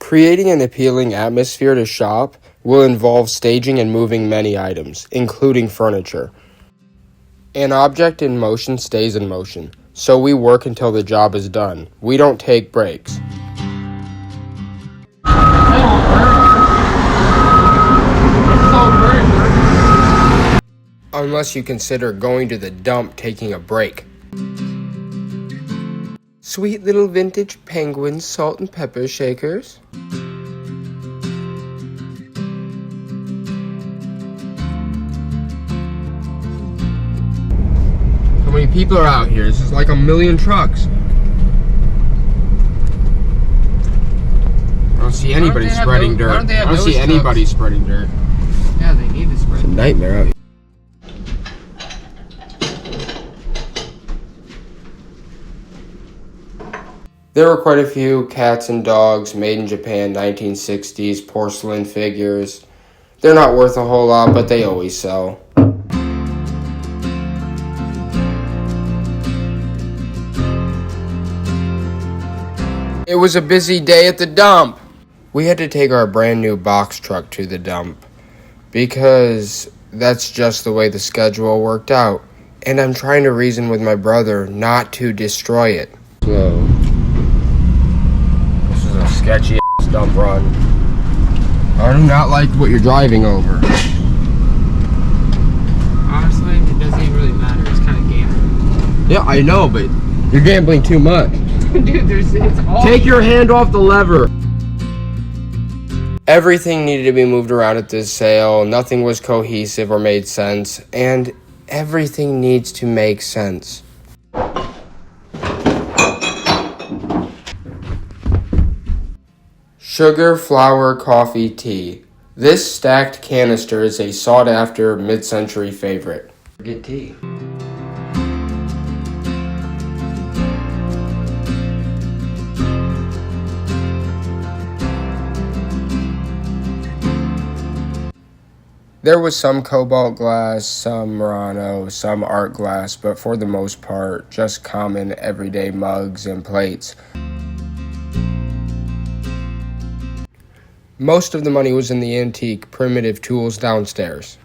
Creating an appealing atmosphere to shop will involve staging and moving many items, including furniture. An object in motion stays in motion, so we work until the job is done. We don't take breaks. Unless you consider going to the dump taking a break. Sweet little vintage Penguins salt and pepper shakers. How many people are out here? This is like a million trucks. I don't see anybody spreading dirt. I don't see anybody spreading dirt. Yeah, they need to spread. It's a nightmare out here. There were quite a few cats and dogs made in Japan 1960s porcelain figures. They're not worth a whole lot, but they always sell. It was a busy day at the dump. We had to take our brand new box truck to the dump because that's just the way the schedule worked out. And I'm trying to reason with my brother not to destroy it. Slow. This is a sketchy ass dump run. I do not like what you're driving over. Honestly, it doesn't even really matter. It's kind of gambling. Yeah, I know, but you're gambling too much. Dude, it's all... Take your hand off the lever. Everything needed to be moved around at this sale. Nothing was cohesive or made sense. And everything needs to make sense. Sugar, flour, coffee, tea. This stacked canister is a sought-after mid-century favorite. Get tea. There was some cobalt glass, some Murano, some art glass, but for the most part, just common everyday mugs and plates. Most of the money was in the antique, primitive tools downstairs.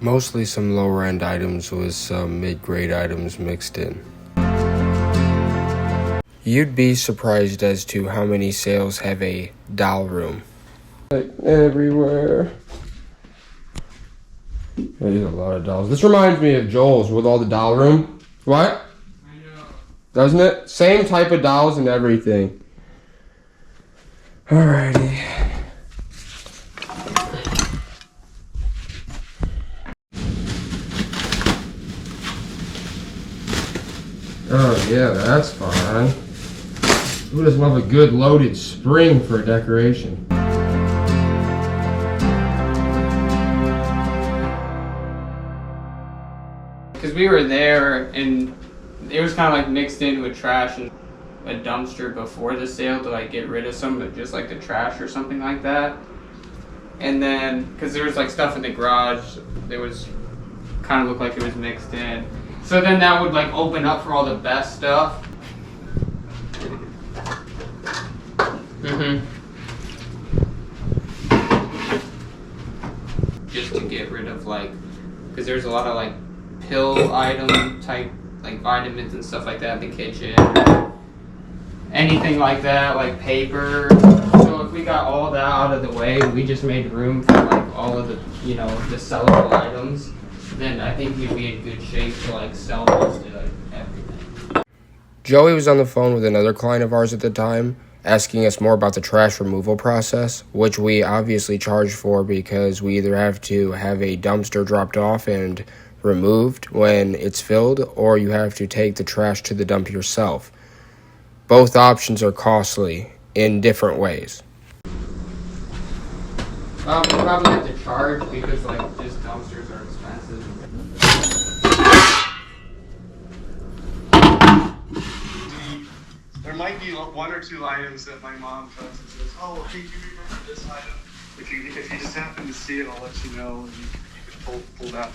Mostly some lower end items with some mid-grade items mixed in. You'd be surprised as to how many sales have a doll room. Like everywhere. There's a lot of dolls. This reminds me of Joel's with all the doll room. What? I know. Doesn't it? Same type of dolls and everything. Alrighty. Oh yeah, that's fun. Who doesn't love a good loaded spring for a decoration? Because we were there and it was kind of like mixed in with trash and a dumpster before the sale to like get rid of some of just like the trash or something like that. And then, because there was like stuff in the garage, there was kind of looked like it was mixed in. So then that would like open up for all the best stuff. Just to get rid of like, because there's a lot of like pill item type, like vitamins and stuff like that in the kitchen. Anything like that, like paper. So if we got all that out of the way, we just made room for like all of the, you know, the sellable items. Then I think we'd be in good shape to like sell most of like everything. Joey was on the phone with another client of ours at the time, asking us more about the trash removal process, which we obviously charge for because we either have to have a dumpster dropped off and removed when it's filled, or you have to take the trash to the dump yourself. Both options are costly in different ways. We'll probably have to charge because like just dumpsters are expensive. There might be one or two items that my mom comes and says, "Oh, hey, do you remember this item?" If you just happen to see it, I'll let you know, and you can pull that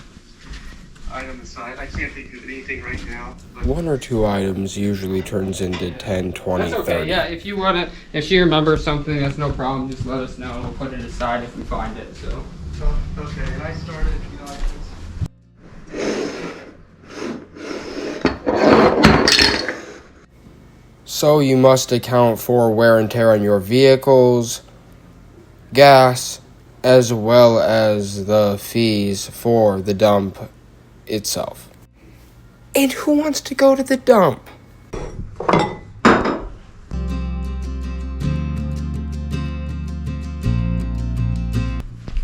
item aside. I can't think of anything right now. But One or two items usually turns into 10, 20, That's okay. 30. Yeah, if she remembers something, that's no problem. Just let us know. We'll put it aside if we find it. So. Okay, and I started, So you must account for wear and tear on your vehicles, gas, as well as the fees for the dump itself. And who wants to go to the dump?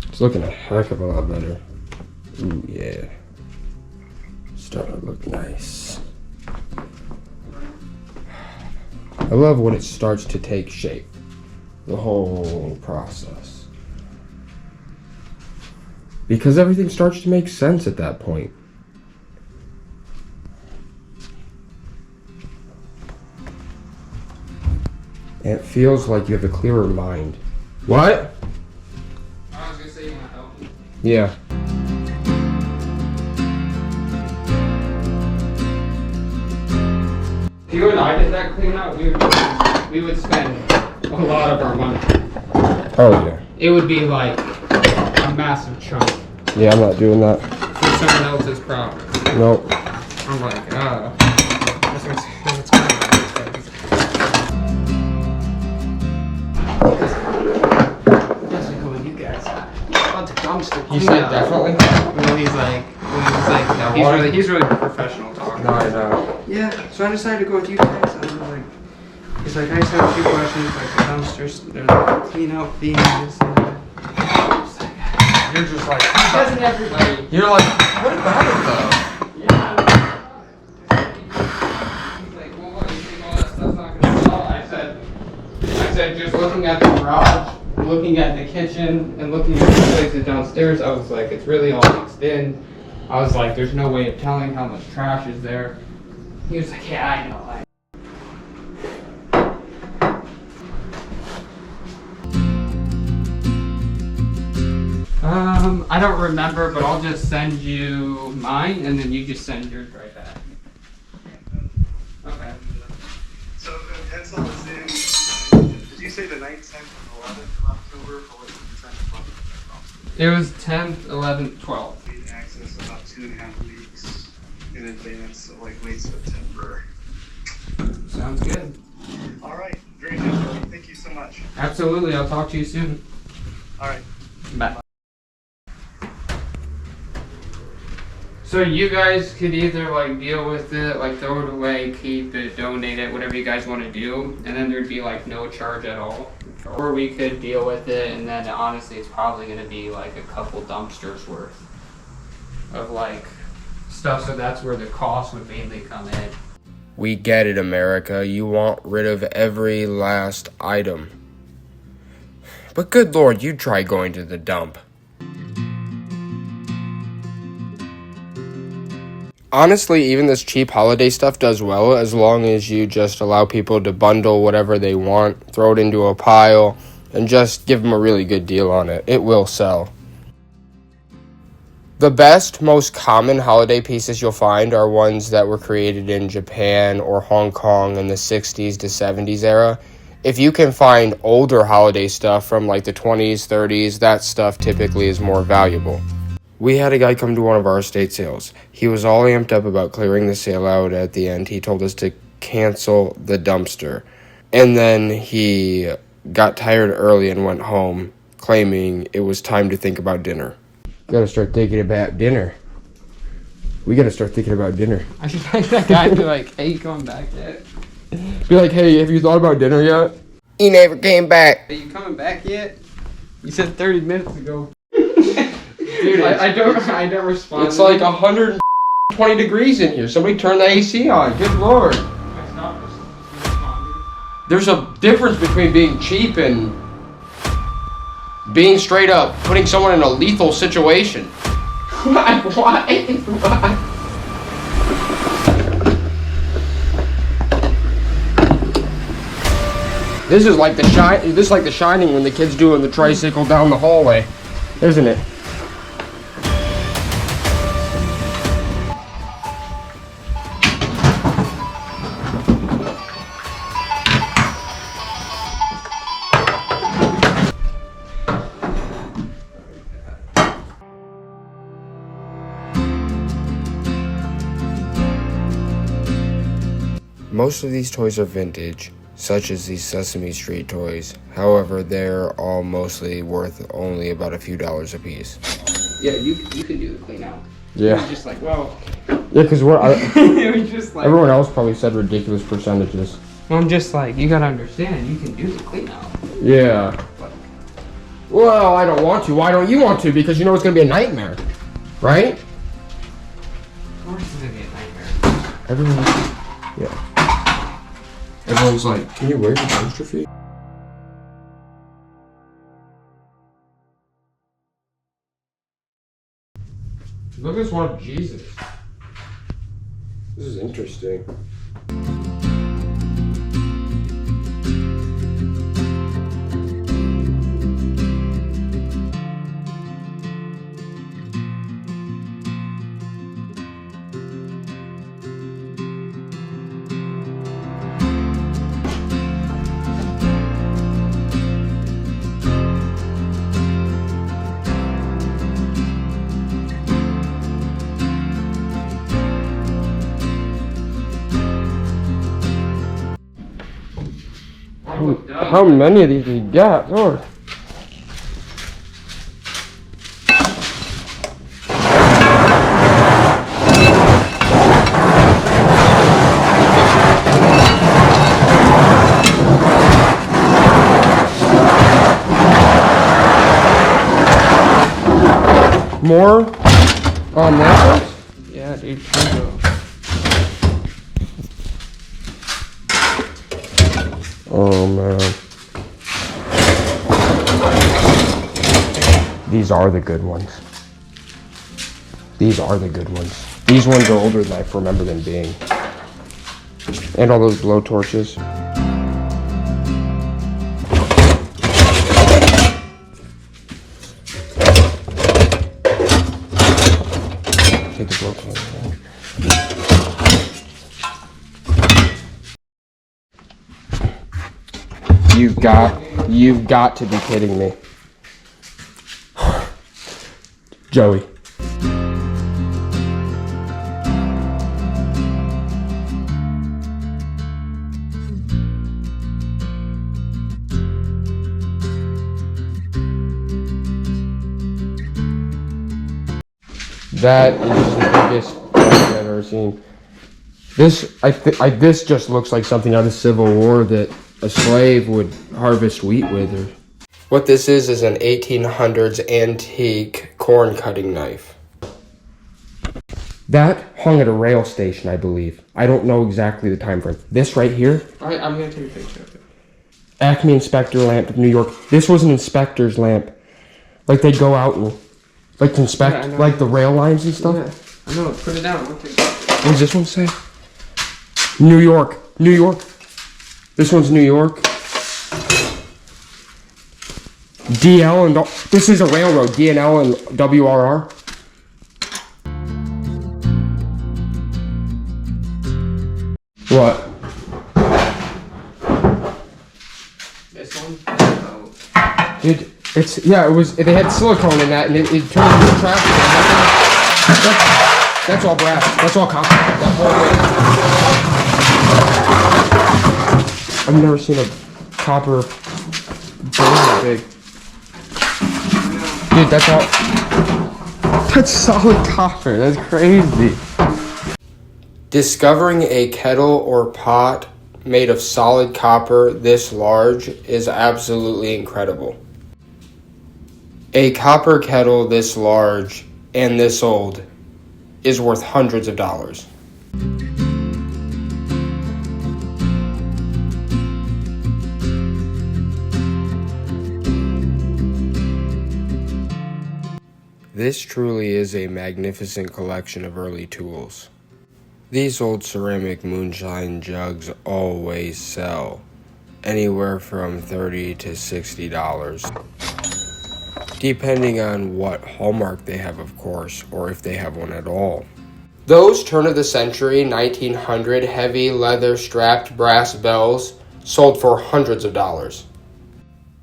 It's looking a heck of a lot better. Ooh, yeah. Starting to look nice. I love when it starts to take shape. The whole process. Because everything starts to make sense at that point. And it feels like you have a clearer mind. What? I was gonna say you want to help me. Yeah. If you and I did that clean out, we would spend a lot of our money. Oh, yeah. It would be like a massive chunk Yeah, I'm not doing that. for someone else's property. Nope. I'm like, that's what's fine. Definitely go with you guys. About the dumpster. He said definitely? Well, he's like, he's really professional talking. No, I know. Yeah, so I decided to go with you guys. I was like, he's like, I just have a few questions, like the dumpsters, the clean out fee and this and that. You're just like, Doesn't everybody? you're like, what about it though? Yeah. He's like, well, what do you think all that stuff's not gonna sell? I said, just looking at the garage, looking at the kitchen, and looking at the places downstairs, I was like, it's really all mixed in. I was like, there's no way of telling how much trash is there. He was like, yeah, I know. I don't remember, but I'll just send you mine, and then you just send yours right back. Okay. so pencil is in. Did you say the 9th, 10th, and 11th of October, or was it the 10th, 11th of October? It was 10th, 11th, 12th. We need access about 2.5 weeks in advance, so like late September. Sounds good. All right, very good. Thank you so much. Absolutely. I'll talk to you soon. All right. Bye. So you guys could either like deal with it, like throw it away, keep it, donate it, whatever you guys want to do, and then there'd be like no charge at all. Or we could deal with it, and then honestly it's probably going to be like a couple dumpsters worth of like stuff, so that's where the cost would mainly come in. We get it, America. You want rid of every last item. But good lord, you try going to the dump. Honestly, even this cheap holiday stuff does well as long as you just allow people to bundle whatever they want, throw it into a pile, and just give them a really good deal on it. It will sell. The best, most common holiday pieces you'll find are ones that were created in Japan or Hong Kong in the 60s to 70s era. If you can find older holiday stuff from like the 20s, 30s, that stuff typically is more valuable. We had a guy come to one of our estate sales. He was all amped up about clearing the sale out. At the end, he told us to cancel the dumpster. And then he got tired early and went home, claiming it was time to think about dinner. Gotta start thinking about dinner. We gotta start thinking about dinner. I should like that guy be like, hey, you coming back yet? Be like, hey, have you thought about dinner yet? He never came back. Are you coming back yet? You said 30 minutes ago. Dude, I don't respond. It's like 100 20 degrees in here. Somebody turn the AC on. Good lord. There's a difference between being cheap and being straight up putting someone in a lethal situation. Why? This is like the Shining when the kid's doing the tricycle down the hallway, isn't it? Most of these toys are vintage, such as these Sesame Street toys. However, they're all mostly worth only about a few dollars a piece. Yeah, you can do the clean out. Yeah. It was just like, well. Yeah, because it was just like. everyone else probably said ridiculous percentages. Well, I'm just like, you gotta understand, you can do the clean out. Yeah. Well, I don't want to. Why don't you want to? Because you know it's going to be a nightmare. Right? Of course it's gonna be a nightmare. Everyone's like, can you waive the dumpster fee? Look at this one of Jesus. This is interesting. How many of these do you got? Lord. More necklace? Yeah, dude. Here you go. Oh man. These are the good ones. These are the good ones. These ones are older than I remember them being. And all those blow torches. Take the blow torch. You've got to be kidding me. Joey. That is the biggest thing I've ever seen. This just looks like something out of Civil War that a slave would harvest wheat with. Or what this is an 1800s antique corn cutting knife. That hung at a rail station, I believe. I don't know exactly the time frame. This right here, I'm gonna take a picture of it. Acme Inspector lamp, New York. This was an inspector's lamp. Like they'd go out and like inspect like the rail lines and stuff. Yeah, I know. Put it down. I'll take it. What does this one say? New York. New York. This one's New York. DL and this is a railroad. DNL and WRR. What? This one? Oh. Dude, it's it was. They had silicone in that, and it turned into trash. That's all brass. That's all copper. That whole way. I've never seen a copper bowl that big. Dude, that's all. That's solid copper. That's crazy. Discovering a kettle or pot made of solid copper this large is absolutely incredible. A copper kettle this large and this old is worth hundreds of dollars. This truly is a magnificent collection of early tools. These old ceramic moonshine jugs always sell anywhere from $30 to $60, depending on what hallmark they have, of course, or if they have one at all. Those turn of the century 1900 heavy leather strapped brass bells sold for hundreds of dollars.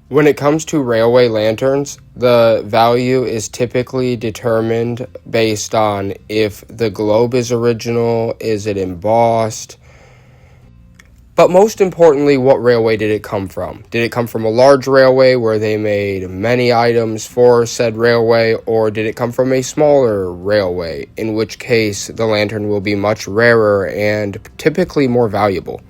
When it comes to railway lanterns, the value is typically determined based on if the globe is original, is it embossed, but most importantly, what railway did it come from? Did it come from a large railway where they made many items for said railway, or did it come from a smaller railway, in which case the lantern will be much rarer and typically more valuable?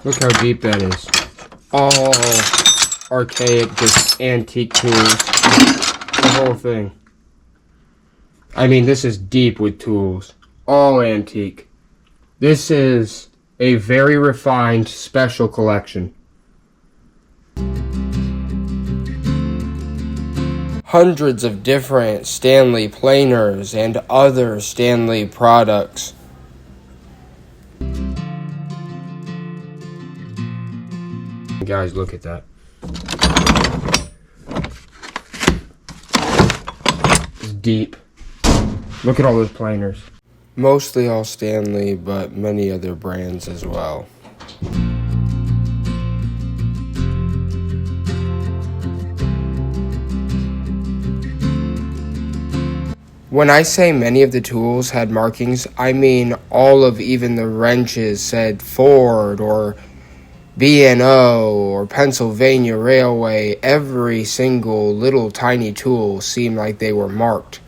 Look how deep that is. All archaic, just antique tools. The whole thing. I mean, this is deep with tools. All antique. This is a very refined, special collection. Hundreds of different Stanley planers and other Stanley products. Guys, look at that. It's deep. Look at all those planers. Mostly all Stanley, but many other brands as well. When I say many of the tools had markings, I mean all of even the wrenches said Ford or B&O or Pennsylvania Railway. Every single little tiny tool seemed like they were marked.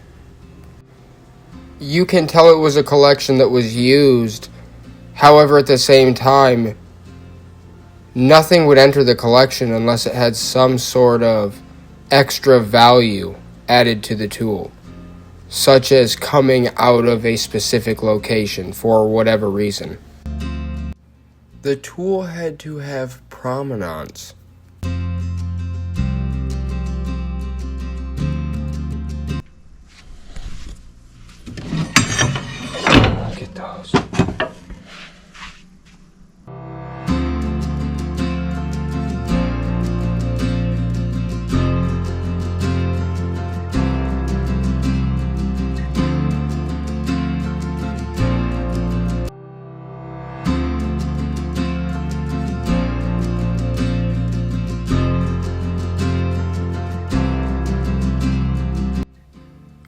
You can tell it was a collection that was used. However, at the same time, nothing would enter the collection unless it had some sort of extra value added to the tool, such as coming out of a specific location for whatever reason. The tool had to have provenance. Look at those.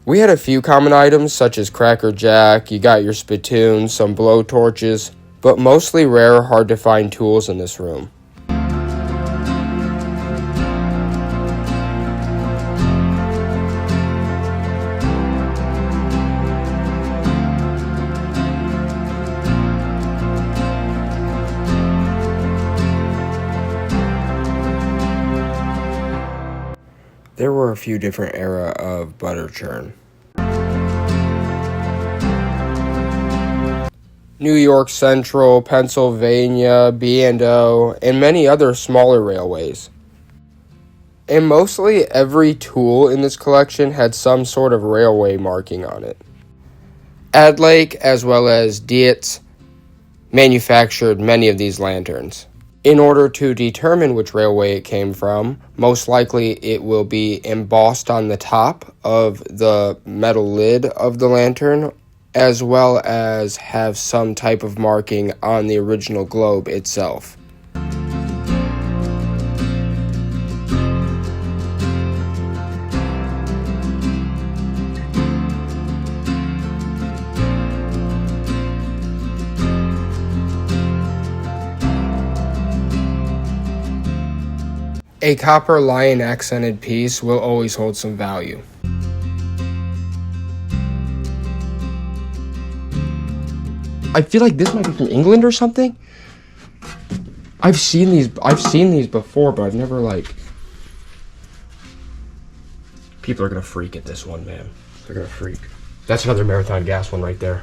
We had a few common items such as Cracker Jack, you got your spittoons, some blow torches, but mostly rare, hard to find tools in this room. There were a few different era of butter churn. New York Central, Pennsylvania, B&O, and many other smaller railways. And mostly every tool in this collection had some sort of railway marking on it. Adlake, as well as Dietz, manufactured many of these lanterns. In order to determine which railway it came from, most likely it will be embossed on the top of the metal lid of the lantern, as well as have some type of marking on the original globe itself. A copper lion accented piece will always hold some value. I feel like this might be from England or something. I've seen these before, but I've never People are gonna freak at this one, man. They're gonna freak. That's another Marathon Gas one right there.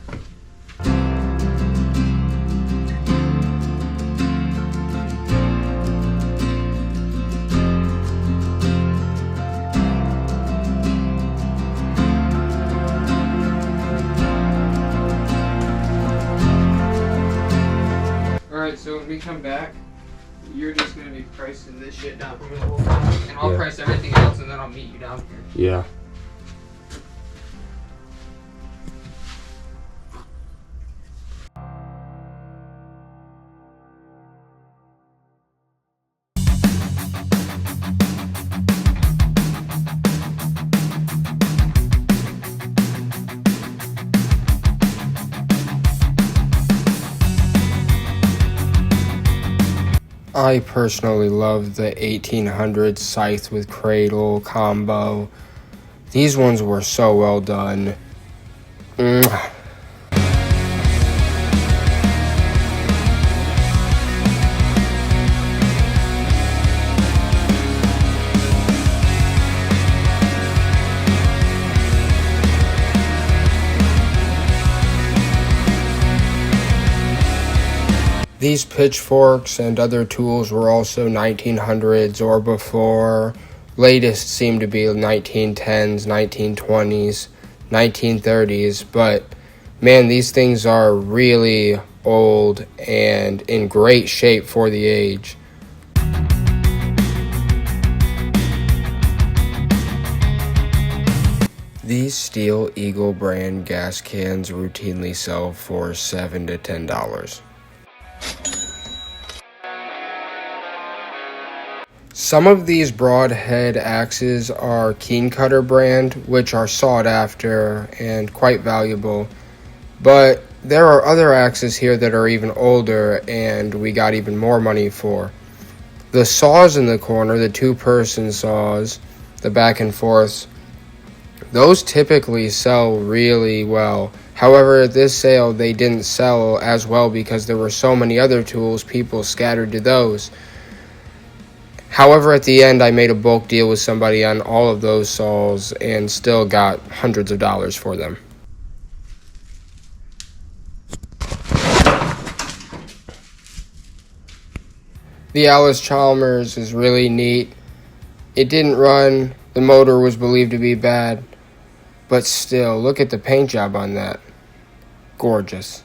Alright, so when we come back, you're just gonna be pricing this shit down here the whole time. And I'll Yeah. price everything else and then I'll meet you down here. Yeah. I personally love the 1800 scythe with cradle combo. These ones were so well done. Mwah. These pitchforks and other tools were also 1900s or before. Latest seemed to be 1910s, 1920s, 1930s, but man, these things are really old and in great shape for the age. These Steel Eagle brand gas cans routinely sell for $7 to $10. Some of these broadhead axes are Keen Cutter brand, which are sought after and quite valuable. But there are other axes here that are even older and we got even more money for. The saws in the corner, the two-person saws, the back and forths, those typically sell really well. However, at this sale, they didn't sell as well because there were so many other tools, people scattered to those. However, at the end, I made a bulk deal with somebody on all of those saws and still got hundreds of dollars for them. The Alice Chalmers is really neat. It didn't run, the motor was believed to be bad, but still, look at the paint job on that. Gorgeous.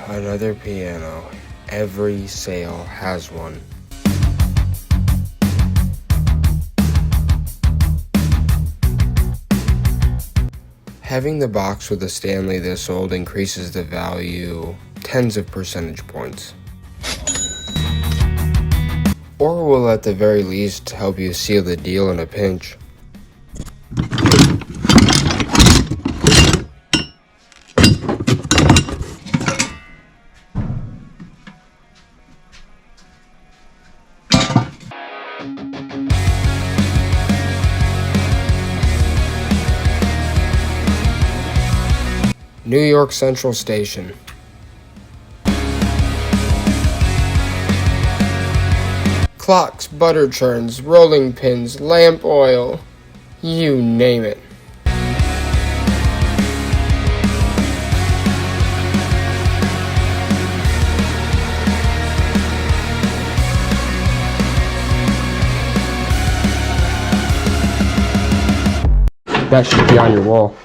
Another piano. Every sale has one. Having the box with a Stanley this old increases the value tens of percentage points. Or will at the very least help you seal the deal in a pinch. New York Central Station. Clocks, butter churns, rolling pins, lamp oil, you name it. That should be on your wall.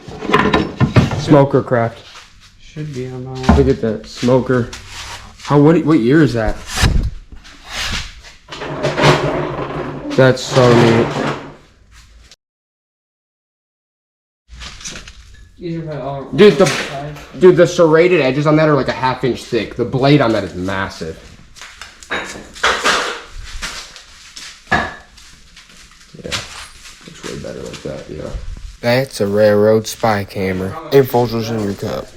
Smoker craft. Should be on that. Look at that smoker. What year is that? That's so neat. These are all. Dude, the serrated edges on that are like a 1/2 inch thick. The blade on that is massive. Yeah, looks way better like that, yeah. That's a railroad spy camera. And Folgers in your cup.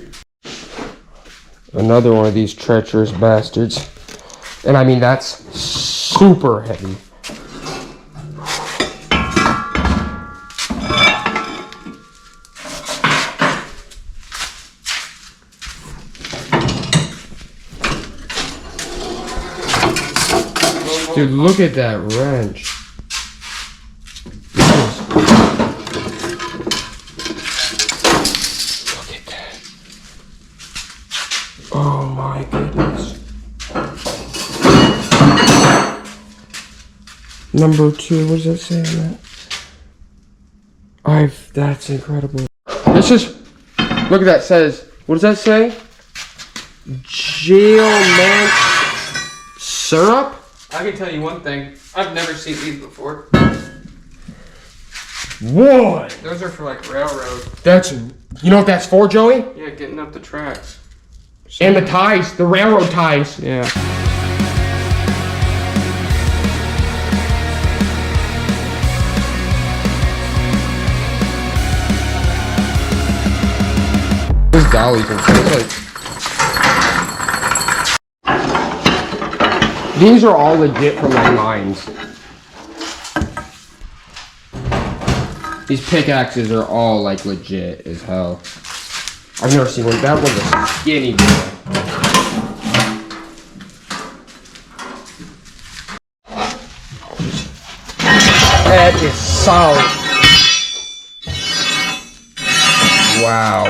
Another one of these treacherous bastards. And I mean, that's super heavy. Dude, look at that wrench. Look at that. Oh my goodness. Number 2, what does that say on that? That's incredible. This is, look at that, says, what does that say? Geomant syrup? I can tell you one thing. I've never seen these before. What? Those are for like railroad. That's, you know what that's for, Joey? Yeah, getting up the tracks. And the ties, the railroad ties. Yeah. This dollies and stuff. Like, these are all legit from my mines. These pickaxes are all like legit as hell. I've never seen one. That one's a skinny boy. That is solid. Wow.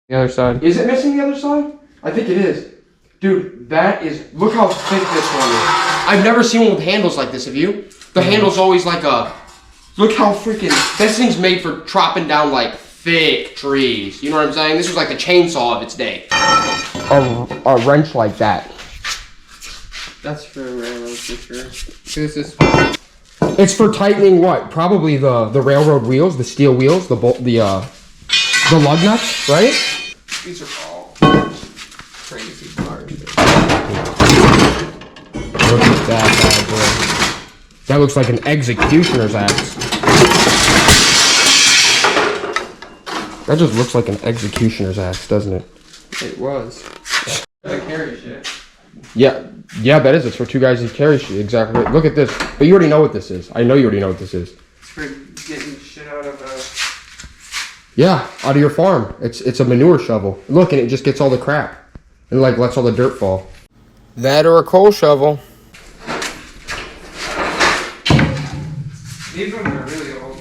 The other side. Is it missing the other side? I think it is. Dude, that is, look how thick this one is. I've never seen one with handles like this, have you? The handle's always like a, look how freaking, this thing's made for chopping down like thick trees. You know what I'm saying? This was like the chainsaw of its day. A wrench like that. That's for railroad for sure. This is. It's for tightening what? Probably the railroad wheels, the steel wheels, the lug nuts, right? These are all crazy large. Look at that bad boy. That looks like an executioner's axe. That just looks like an executioner's axe, doesn't it? It was. I carry shit. Yeah, that is. It's for 2 guys who carry shit. Exactly. Look at this. But you already know what this is. I know you already know what this is. It's for getting shit out of Yeah, out of your farm. It's a manure shovel. Look, and it just gets all the crap. And like lets all the dirt fall. That or a coal shovel. These ones are really old.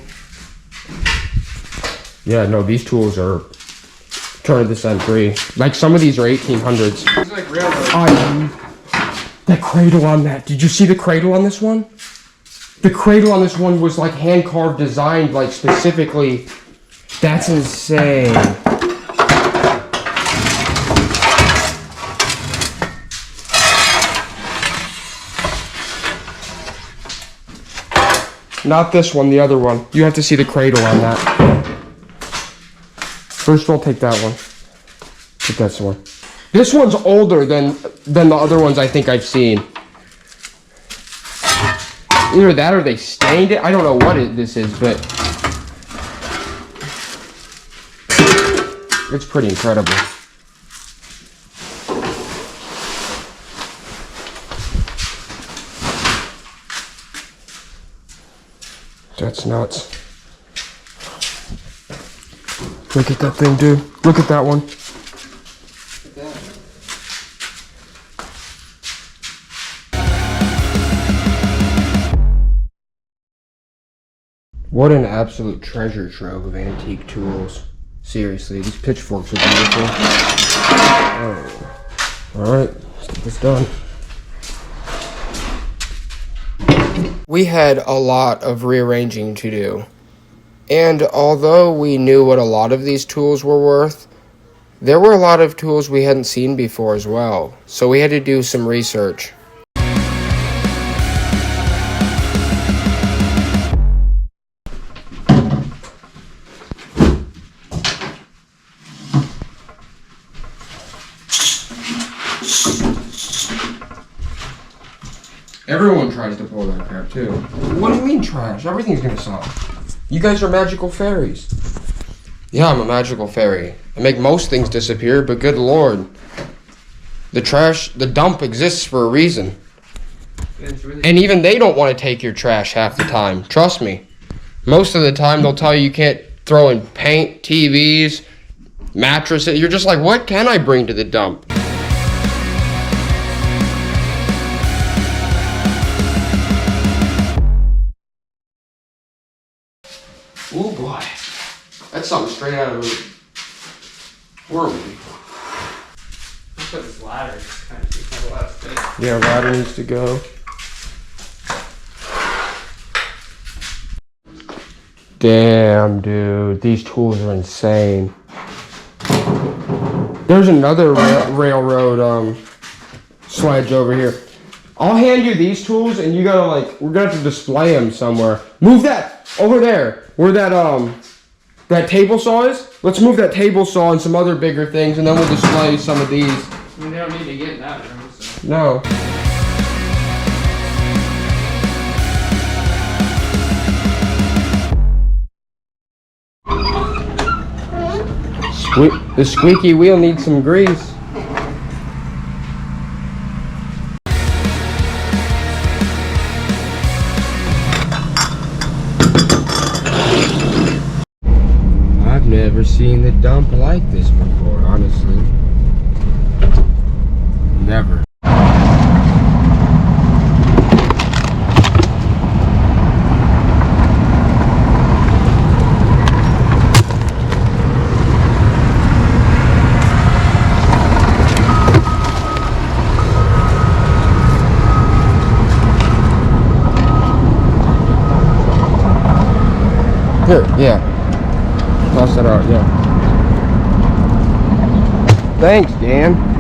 Yeah, no, these tools are turn of the century. Like some of these are 1800s. It's like railroad. The cradle on that. Did you see the cradle on this one? The cradle on this one was like hand carved, designed like specifically. That's insane. Not this one, the other one. You have to see the cradle on that. First of all, take that one. Take that one. This one's older than the other ones I think I've seen. Either that or they stained it. I don't know what this is, but it's pretty incredible. That's nuts. Look at that thing, dude. Look at that one. What an absolute treasure trove of antique tools. Seriously, these pitchforks are beautiful. Oh. Alright, let's get this done. We had a lot of rearranging to do. And although we knew what a lot of these tools were worth, there were a lot of tools we hadn't seen before as well. So we had to do some research. Everyone tries to pull that crap too. What do you mean trash? Everything's gonna suck. You guys are magical fairies. Yeah, I'm a magical fairy. I make most things disappear, but good lord. The dump exists for a reason. And even they don't want to take your trash half the time. Trust me. Most of the time they'll tell you can't throw in paint, TVs, mattresses. You're just like, what can I bring to the dump? Oh boy. That's something straight out of a horror movie. Let's put this ladder. It's kind of a lot of space. Yeah, ladder needs to go. Damn, dude. These tools are insane. There's another railroad sledge over here. I'll hand you these tools and you gotta we're gonna have to display them somewhere. Move that over there where that table saw is. Let's move that table saw and some other bigger things and then we'll display some of these. I mean, they don't need to get in that room, so. No. The squeaky wheel needs some grease. I've never seen the dump like this before, honestly. Never. Here, yeah. Toss that out, yeah. Thanks, Dan.